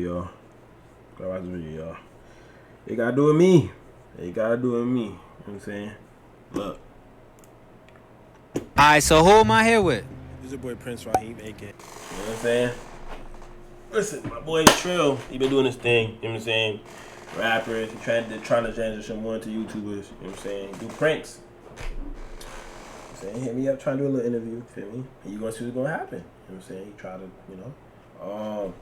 y'all. Gotta watch this video, y'all. They gotta do with me. They gotta do with me. You know what I'm saying? Look. Alright, so who am I here with? This is your boy Prince Raheem, AK. You know what I'm saying? Listen, my boy Trill, he been doing this thing, you know what I'm saying? Rappers, he trying to transition more into YouTubers, you know what I'm saying? Do pranks. You know what I'm saying? Hit me up, trying to do a little interview, feel me? And you gonna see what's gonna happen. You know what I'm saying? He try to, you know.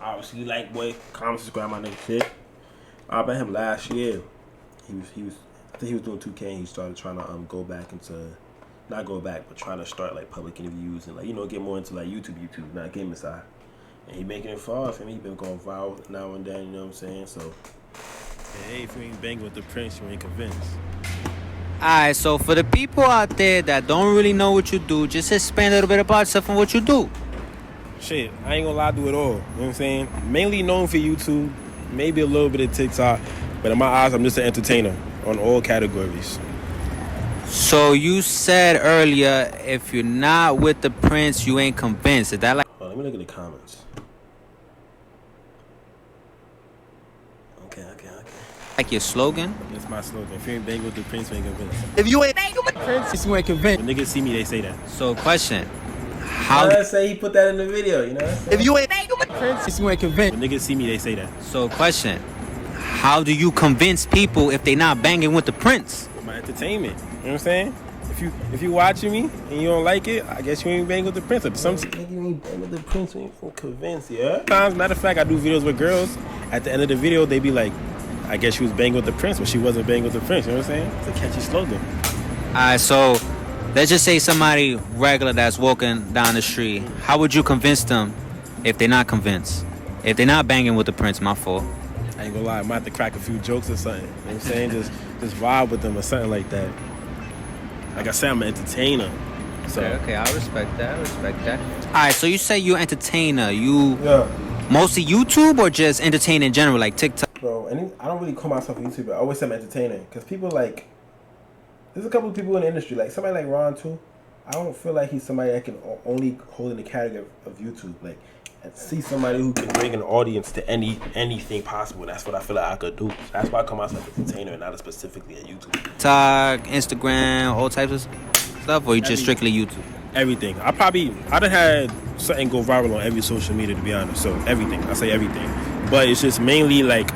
Obviously, like, boy, comment, subscribe, my nigga shit. I met him last year. He was I think he was doing 2K and he started trying to go back into, not go back, but trying to start like public interviews and like, you know, get more into like YouTube, not gaming side. And he making it far for me. He been going viral now and then, you know what I'm saying? So Hey, if you ain't banging with the Prince, you ain't convinced. Alright, so for the people out there that don't really know what you do, just explain a little bit about yourself and what you do. Shit, I ain't gonna lie, I do it all. You know what I'm saying? Mainly known for YouTube, maybe a little bit of TikTok, but in my eyes, I'm just an entertainer on all categories. So you said earlier, if you're not with the Prince, you ain't convinced. Is that like? let me look at the comments. Okay. Like your slogan? That's my slogan. If you ain't banging with the Prince, you ain't convinced. If you ain't banging with the Prince, you ain't convinced. When niggas see me, they say that. So question. How did I say he put that in the video, you know what I'm saying? If you ain't banging with the Prince, you ain't convinced. When niggas see me, they say that. So question. How do you convince people if they not banging with the Prince? My entertainment. You know what I'm saying? If you watching me and you don't like it, I guess you ain't banging with the Prince. But some nigga, you ain't banging with the Prince, you ain't convinced, yeah? Sometimes, matter of fact, I do videos with girls. At the end of the video, they be like, I guess she was banging with the Prince, but she wasn't banging with the Prince. You know what I'm saying? It's a catchy slogan. Alright, so let's just say somebody regular that's walking down the street. How would you convince them if they're not convinced? If they're not banging with the Prince, my fault. I ain't gonna lie, I might have to crack a few jokes or something. You know what I'm saying? just vibe with them or something like that. Like I said, I'm an entertainer. So. Okay, I respect that. Alright, so you say you're an entertainer. You mostly YouTube or just entertain in general, like TikTok? Bro, I don't really call myself a YouTuber. I always say I'm entertaining. Because people like, there's a couple of people in the industry, like somebody like Ron too. I don't feel like he's somebody that can only hold in the category of YouTube. Like, and see somebody who can bring an audience to anything possible. That's what I feel like I could do. That's why I call myself an entertainer and not specifically a YouTuber. TikTok, Instagram, all types of stuff, or you just strictly YouTube? Everything. I done had something go viral on every social media, to be honest. So everything. I say everything. But it's just mainly like,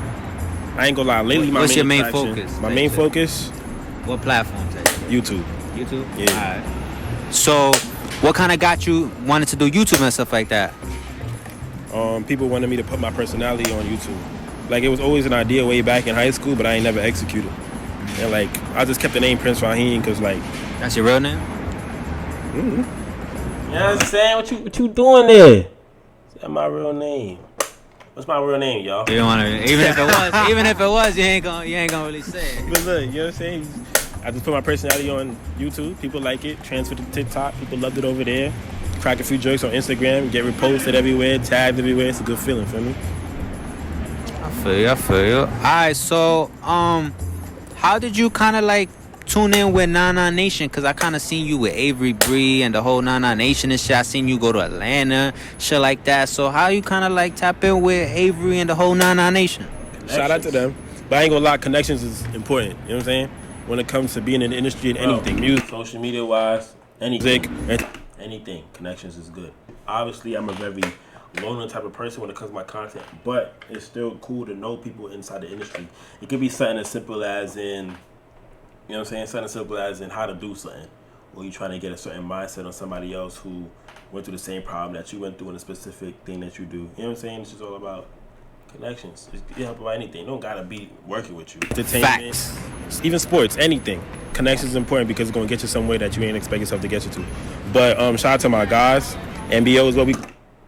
I ain't gonna lie. Lately, what's your main focus? My main focus. What platforms? YouTube. YouTube. Yeah. Alright. So, what kind of got you wanted to do YouTube and stuff like that? People wanted me to put my personality on YouTube. Like, it was always an idea way back in high school, but I ain't never executed. And like, I just kept the name Prince Raheem because like. That's your real name? Mm-hmm. You know what I'm saying? What you doing there? That's my real name. What's my real name, y'all? You don't want to, even if it was, you ain't gonna really say it. But look, you know what I'm saying? I just put my personality on YouTube. People like it. Transferred to TikTok. People loved it over there. Crack a few jokes on Instagram. Get reposted everywhere. Tagged everywhere. It's a good feeling for me. I feel you. Alright, so how did you kind of like tune in with 99NATION? Because I kind of seen you with Avery Bree and the whole 99NATION and shit. I seen you go to Atlanta, shit like that. So how you kind of like tap in with Avery and the whole 99NATION? Shout out to them. But I ain't gonna lie, connections is important. You know what I'm saying? When it comes to being in the industry and anything, music, social media wise, anything, connections is good. Obviously, I'm a very loner type of person when it comes to my content, but it's still cool to know people inside the industry. It could be something as simple as in, you know what I'm saying, something as simple as in how to do something, or you trying to get a certain mindset on somebody else who went through the same problem that you went through in a specific thing that you do. You know what I'm saying? It's just all about connections. It help about anything. It don't gotta be working with you. Entertainment, even sports, anything. Connections is important because it's gonna get you somewhere that you ain't expect yourself to get you to. But shout out to my guys. NBO is what we.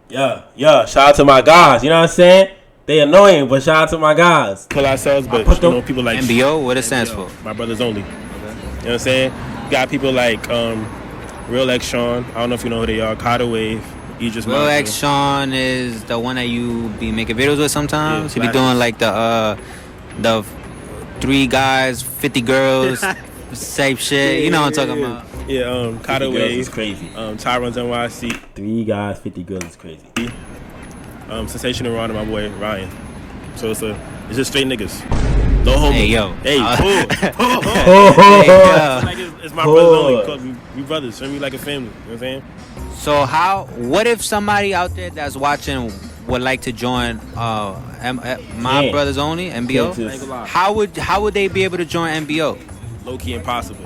Yeah. Shout out to my guys. You know what I'm saying? They annoying, but shout out to my guys. Pull ourselves, but you know people like NBO. What it stands for? My brothers only. Okay. You know what I'm saying? Got people like Real X Sean. I don't know if you know who they are. Carter Wave. Real X Sean is the one that you be making videos with sometimes. Yeah, he be doing like the 3 guys, 50 girls, safe shit. You know what I'm talking about. Yeah, Carter Wave is crazy. Tyron's NYC. 3 guys, 50 girls is crazy. Sensational Ron and my boy Ryan. So it's just straight niggas. No homo. Hey yo. Hey, pull. Hey, yo. Like it's my brothers only. We brothers. Treat me like a family. You know what I'm saying? So what if somebody out there that's watching would like to join My Brothers Only, MBO? How would they be able to join MBO? Low key impossible.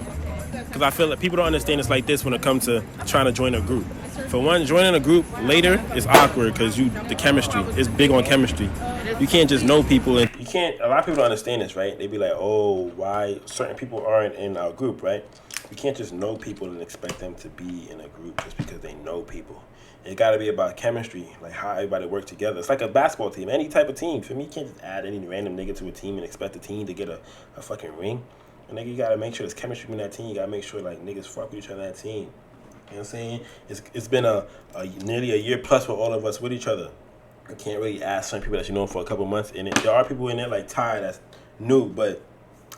Because I feel like people don't understand it's like this when it comes to trying to join a group. For one, joining a group later is awkward because the chemistry is big on chemistry. You can't just know people and you can't. A lot of people don't understand this, right? They be like, "Oh, why certain people aren't in our group?" Right? You can't just know people and expect them to be in a group just because they know people. It got to be about chemistry, like how everybody works together. It's like a basketball team, any type of team. For me, you can't just add any random nigga to a team and expect the team to get a fucking ring. And nigga, you got to make sure there's chemistry in that team. You got to make sure like niggas fuck with each other in that team. You know what I'm saying? It's been a nearly a year plus with all of us with each other. I can't really ask some people that you know for a couple months in it. There are people in there like Ty that's new, but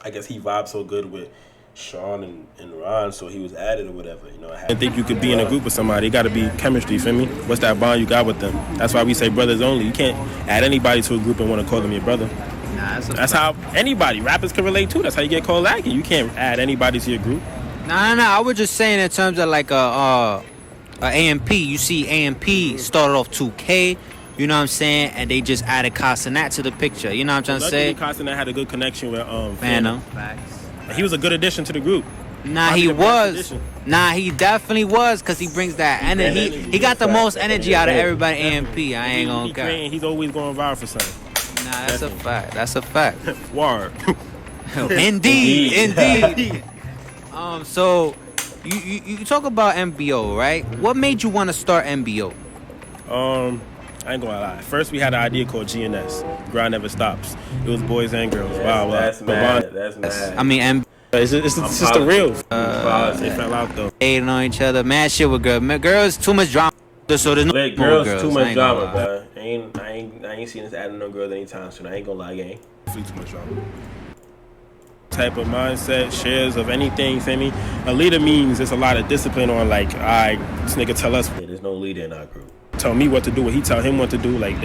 I guess he vibes so good with Sean and Ron, so he was added or whatever. You know, I think you could be in a group with somebody. It got to be chemistry, feel me? What's that bond you got with them? That's why we say brothers only. You can't add anybody to a group and want to call them your brother. Nah, that's how anybody, rappers can relate too. That's how you get called lagging. You can't add anybody to your group. Nah. I was just saying in terms of like a AMP. You see AMP started off 2K. You know what I'm saying? And they just added Casanat to the picture. You know what I'm trying to say? Casanat had a good connection with Phantom. He was a good addition to the group. Nah, he was. Nah, he definitely was, because he brings that energy. He got the most energy out of everybody AMP. I ain't gonna care. He's always going viral for something. Nah, that's a fact. That's a fact. Word. Indeed. So you talk about MBO, right? What made you want to start MBO? I ain't gonna lie. First, we had an idea called GNS. Grind Never Stops. It was boys and girls. Wow. That's mad. I mean, it's just the real. They fell out though. Hating on each other. Mad shit with girls. Girls, too much drama. So there's no girls, too much drama, bro. I ain't seen us adding no girls anytime soon. I ain't gonna lie, gang. Too much drama. Type of mindset, shares of anything, feel me? A leader means there's a lot of discipline on like, this nigga tell us. Yeah, there's no leader in our group. Tell me what to do, what he tell him what to do. Like,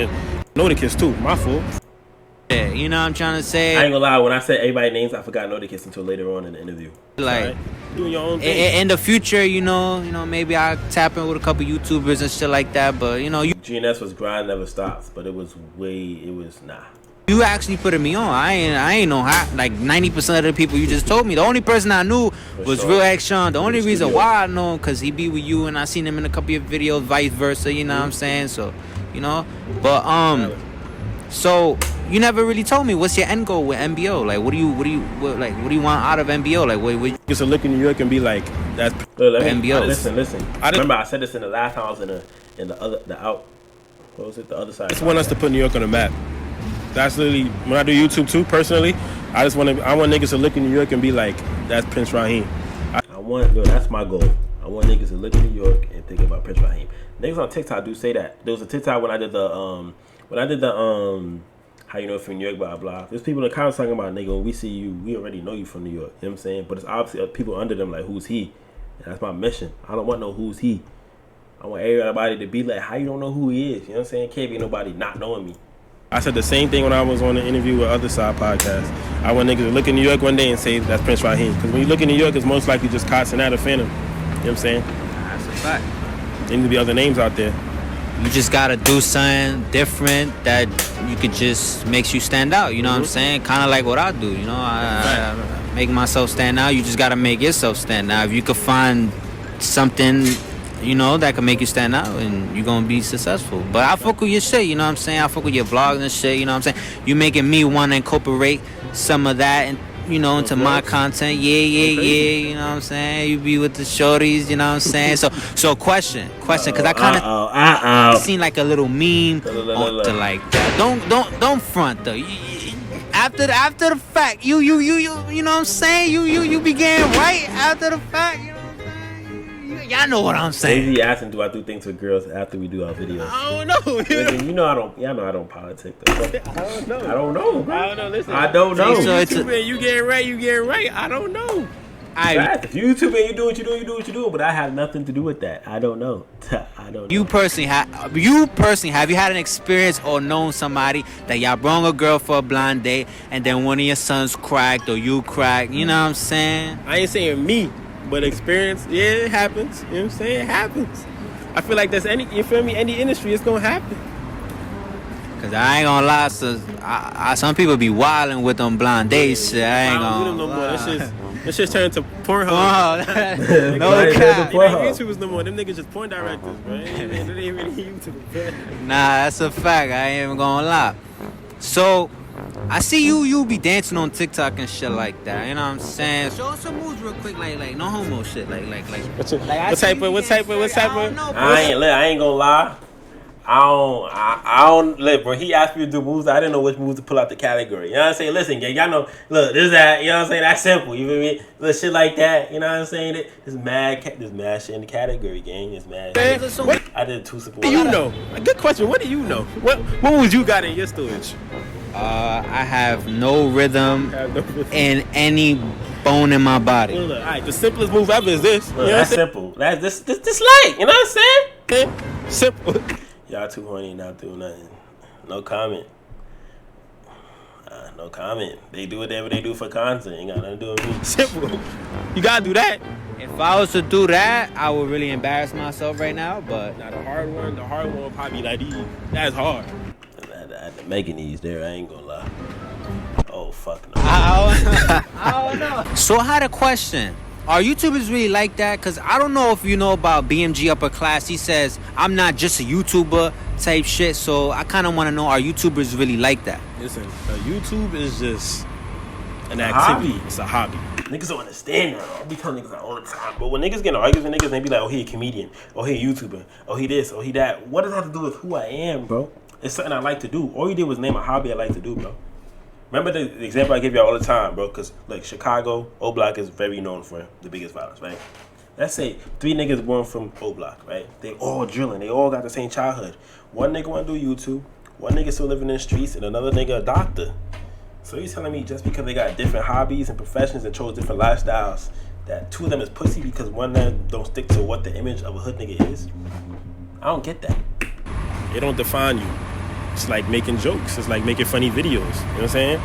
know the kids too. My fault. Yeah, you know what I'm trying to say? I ain't gonna lie, when I said everybody's names, I forgot know the kids until later on in the interview. Like, doing your own thing. In the future, you know, maybe I tap in with a couple YouTubers and shit like that, but you know, GNS was Grind Never Stops, but it was nah. You actually putting me on. I ain't know how. Like 90% of the people you just told me. The only person I knew was Real X Sean. The only reason why I know him because he be with you and I seen him in a couple of videos, vice versa. You know what I'm saying? So, you know. But so you never really told me what's your end goal with MBO. Like, what do you want out of MBO? Like, what? Just to look in New York and be like, that's MBO. Listen. Remember, I said this in the last time I was in the other side. I just want us to put New York on the map. That's literally when I do YouTube too. Personally, I want niggas to look in New York and be like, "That's Prince Raheem." That's my goal. I want niggas to look in New York and think about Prince Raheem. Niggas on TikTok do say that. There was a TikTok when I did the how you know from New York, blah blah. There's people in the comments talking about, nigga, when we see you, we already know you from New York. You know what I'm saying? But it's obviously people under them like, who's he? And that's my mission. I don't want no who's he. I want everybody to be like, how you don't know who he is? You know what I'm saying? Can't be nobody not knowing me. I said the same thing when I was on the interview with Other Side Podcast. I want niggas to look in New York one day and say, that's Prince Raheem. Because when you look in New York, it's most likely just Casanat or Phantom. You know what I'm saying? That's a fact. There need to be other names out there. You just gotta do something different that you could just makes you stand out. You know what I'm saying? Kind of like what I do. You know, I make myself stand out. You just gotta make yourself stand out. If you could find something, you know, that can make you stand out, and you're gonna be successful. But I fuck with your shit, you know what I'm saying? I fuck with your vlogs and shit, you know what I'm saying? You making me want to incorporate some of that, and you know, into my content. Yeah, you know what I'm saying? You be with the shorties, you know what I'm saying? So question, because I kind of seen like a little meme to like that. Don't front though. After the fact, you know what I'm saying? You began right after the fact. You know what I'm saying? Y'all know what I'm saying. He asking, do I do things with girls after we do our videos? I don't know. Listen, you know I don't politic though. I don't know. I don't know, bro. I don't know. Listen, I don't know. So you getting right. I don't know. Fact. If you YouTube and you do what you do, you do what you do. But I have nothing to do with that. I don't know. I don't know. You personally, have you had an experience or known somebody that y'all brung a girl for a blind date and then one of your sons cracked or you cracked? You know what I'm saying? I ain't saying me, but experience, yeah, it happens. You know what I'm saying? It happens. I feel like that's you feel me? Any industry, it's gonna happen. Cause I ain't gonna lie, so some people be wilding with them blind dates shit. I ain't don't do gonna them no more. lie. That shit's turned to Pornhub. No cap. They ain't YouTubers no more. Them niggas just porn directors, bro. They ain't really YouTubers, bro. Nah, that's a fact. I ain't even gonna lie. So, I see you be dancing on TikTok and shit like that. You know what I'm saying? Show us some moves real quick, like no homo shit, like. What type of? I ain't gonna lie. I don't look, bro. He asked me to do moves. I didn't know which moves to pull out the category. You know what I'm saying? Listen, gang, y'all know. Look, this that. You know what I'm saying? That's simple. You feel me? Little shit like that. You know what I'm saying? There's mad shit in the category, gang. It's mad. What? I did two simple. What do you know? A good question. What do you know? What moves you got in your storage? I have no rhythm in any bone in my body. Well, look, all right, the simplest move ever is this. Look, that's simple. That's this light. You know what I'm saying? Simple. Y'all too horny, not doing nothing. No comment. No comment. They do whatever they do for content. Ain't got nothing to do with me. Simple. You gotta do that. If I was to do that, I would really embarrass myself right now. But now the hard one will probably be like these. That's hard. The making these there, I ain't gonna lie. Oh fuck no. I don't know. So I had a question. Are YouTubers really like that? Because I don't know if you know about BMG Upper Class. He says, I'm not just a YouTuber type shit. So I kind of want to know, are YouTubers really like that? Listen, YouTube is just an activity. Hobby. It's a hobby. Niggas don't understand that. I be telling niggas that all the time. But when niggas get in arguments with niggas, they be like, oh, he a comedian. Oh, he a YouTuber. Oh, he this. Oh, he that. What does that have to do with who I am, bro? It's something I like to do. All you did was name a hobby I like to do, bro. Remember the example I give y'all all the time, bro? Because, like, Chicago, O Block is very known for the biggest violence, right? Let's say 3 niggas born from O Block, right? They all drilling. They all got the same childhood. One nigga want to do YouTube. One nigga still living in the streets. And another nigga a doctor. So you telling me just because they got different hobbies and professions and chose different lifestyles, that 2 of them is pussy because one of them don't stick to what the image of a hood nigga is? I don't get that. It don't define you. It's like making jokes. It's like making funny videos. You know what I'm saying?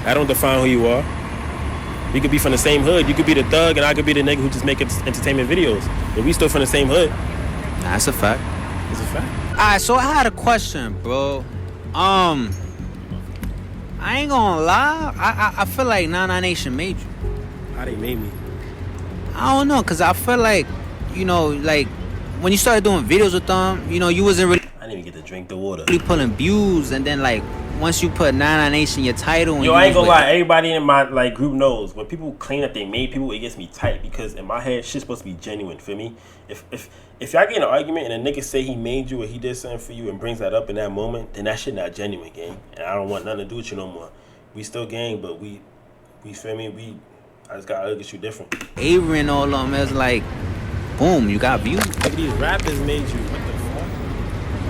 That don't define who you are. We could be from the same hood. You could be the thug and I could be the nigga who just make entertainment videos. But we still from the same hood. That's a fact. It's a fact. Alright, so I had a question, bro. I ain't gonna lie. I feel like 99NATION made you. How they made me? I don't know, cause I feel like, you know, like when you started doing videos with them, you know, you wasn't really. I didn't even get to drink the water. Really pulling views, and then like once you put 99NATION your title. And I ain't gonna lie. Everybody in my like group knows when people claim that they made people, it gets me tight because in my head, shit's supposed to be genuine. Feel me? If y'all get in an argument and a nigga say he made you or he did something for you and brings that up in that moment, then that shit not genuine, gang. And I don't want nothing to do with you no more. We still gang, but we feel me? I just gotta look at you different. Avery and all of them, it's like, boom, you got views. Like these rappers made you. What the fuck?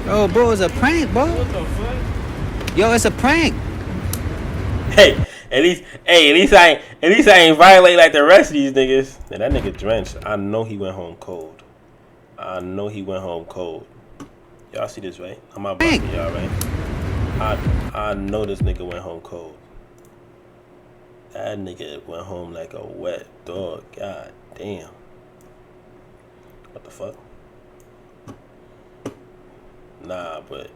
Oh, bro, it's a prank, bro. What the fuck? Yo, it's a prank. Hey, at least I ain't violate like the rest of these niggas. And that nigga drenched. I know he went home cold. Y'all see this, right? I'm not blocking y'all, right? I know this nigga went home cold. That nigga went home like a wet dog. God damn. What the fuck? Nah, but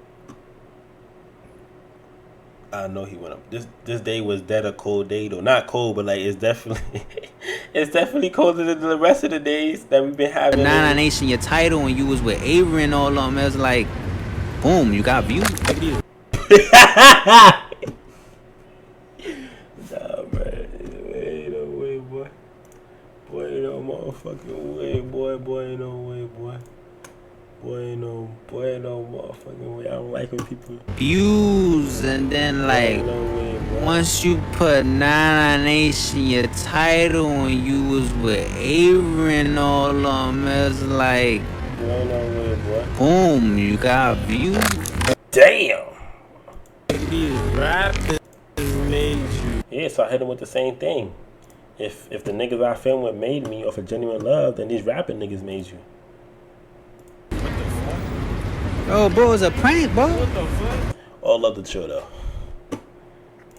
I know he went up. This day was that a cold day though. Not cold, but like it's definitely colder than the rest of the days that we've been having. 99NATION your title when you was with Avery and all of them, it was like, boom, you got views. Nah, man. Ain't no way, boy. Boy, ain't no motherfucking way, boy. Boy, ain't no way, boy. Boy, ain't no motherfucking way. I don't like when people views, and then like no way, once you put 99NATION your title when you was with Avery and all of them, it's like, boy, ain't no way, boy. boom, you got views. Damn. These rappers made you. Yeah, so I hit him with the same thing. If the niggas I film with made me off of genuine love, then these rapping niggas made you. Yo, bro, it's a prank, bro. What the fuck? All love the chill though.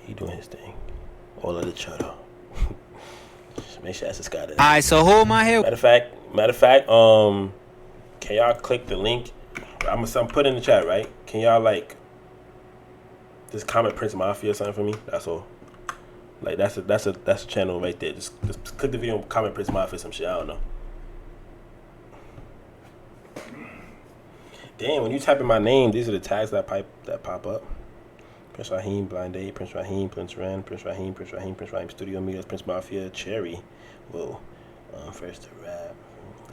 He doing his thing. All love the chill though. Make sure that's the Scott. Alright, so hold my hair. Matter of fact, can y'all click the link? I'm put in the chat, right? Can y'all like just comment Prince Mafia or something for me? That's all. Like that's a channel right there. Just click the video and comment Prince Mafia some shit. I don't know. Damn, when you type in my name, these are the tags that pop up. Prince Raheem, Blind Date, Prince Raheem, Prince Ren, Prince Raheem, Prince Raheem, Prince Raheem, Studio Amigos, Prince Mafia, Cherry. Whoa. First to Rap,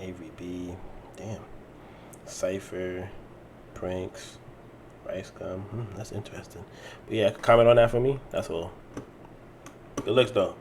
Avery B. Damn. Cypher, Pranks, Rice Gum. That's interesting. But yeah, comment on that for me. That's all. Good looks though.